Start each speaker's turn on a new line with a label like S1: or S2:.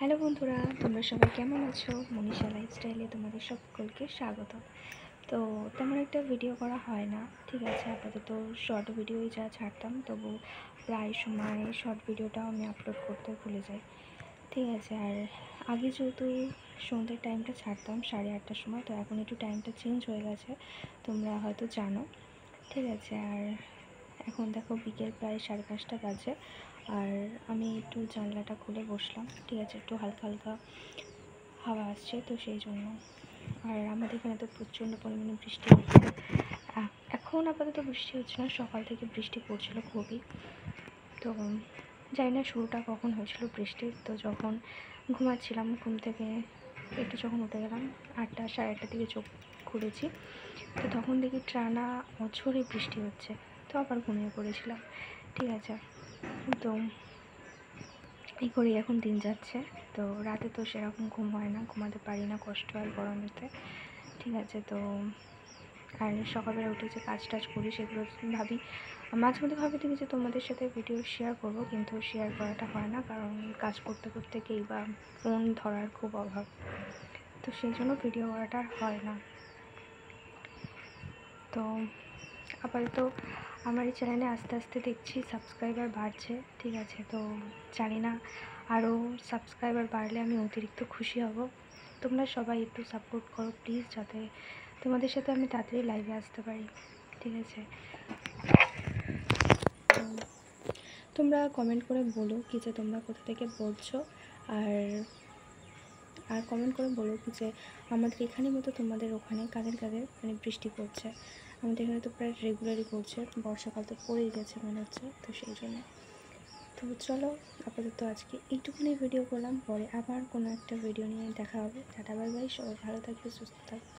S1: Hello বন্ধুরা, তোমরা সবাই কেমন আছো? মনীষা লাইফস্টাইলে তোমাদের সকলকে স্বাগত। তো তেমন একটা ভিডিও করা হয় না, ঠিক আছে। আপাতত শর্ট ভিডিওই যা ছাড়তাম, তবু প্রায় সময় শর্ট ভিডিওটাও আমি আপলোড করতে ভুলে যাই, ঠিক আছে। আর আগে যেহেতু সন্ধ্যের টাইমটা ছাড়তাম 8:30টার সময়, তো এখন একটু টাইমটা চেঞ্জ হয়ে গেছে, তোমরা হয়তো জানো, ঠিক আছে। আর এখন দেখো বিকেল প্রায় 5:30 বাজে, আর আমি একটু জানলাটা খুলে বসলাম, ঠিক আছে। একটু হালকা হালকা হাওয়া আসছে, তো সেই জন্য। আর আমাদের এখানে তো প্রচণ্ড পরিমাণে বৃষ্টি হচ্ছে। এখন আপাতত বৃষ্টি হচ্ছে না, সকাল থেকে বৃষ্টি পড়ছিল খুবই। তো জানি না শুরুটা কখন হয়েছিল বৃষ্টির। তো যখন ঘুমাচ্ছিলাম, ঘুম থেকে একটু যখন উঠে গেলাম 8টা 8:30টার দিকে চোখ খুলেছি, তো তখন দেখি টানা অঝোরে বৃষ্টি হচ্ছে। তো আবার ঘুমিয়ে পড়েছিলাম, ঠিক আছে। তো এই করেই এখন দিন যাচ্ছে। তো রাতে তো সেরকম ঘুম হয় না, ঘুমাতে পারি না, কষ্ট হয় গরমেতে, ঠিক আছে। তো আর সকালবেলা উঠে যে কাজ টাজ করি সেগুলো ভাবি, মাঝে মধ্যে ভাবি দেখি যে তোমাদের সাথে ভিডিও শেয়ার করব, কিন্তু শেয়ার করাটা হয় না, কারণ কাজ করতে করতে কেই বা ফোন ধরার খুব অভাব, তো সেই জন্য ভিডিও করাটা হয় না। তো আপাতত আমার এই চ্যানেলে আস্তে আস্তে দেখছি সাবস্ক্রাইবার বাড়ছে, ঠিক আছে। তো জানি না, আরও সাবস্ক্রাইবার বাড়লে আমি অতিরিক্ত খুশি হব। তোমরা সবাই একটু সাপোর্ট করো প্লিজ, যাতে তোমাদের সাথে আমি তাড়াতাড়ি লাইভে আসতে পারি, ঠিক আছে। তো তোমরা কমেন্ট করে বলো কি যে তোমরা কোথা থেকে বলছো, আর আর কমেন্ট করে বলো কি যে আমাদের এখানে মতো তোমাদের ওখানে কাদের কাদের মানে বৃষ্টি পড়ছে। আমাদের এখানে তো প্রায় রেগুলারই পড়ছে, বর্ষাকাল তো পড়েই গেছে মনে হচ্ছে, তো সেই জন্য। তো চলো, আপাতত আজকে এইটুকুনি ভিডিও করলাম, পরে আবার কোনো একটা ভিডিও নিয়ে দেখা হবে। টাটা, বাই বাই, সবাই ভালো থাকবে, সুস্থ থাকবে।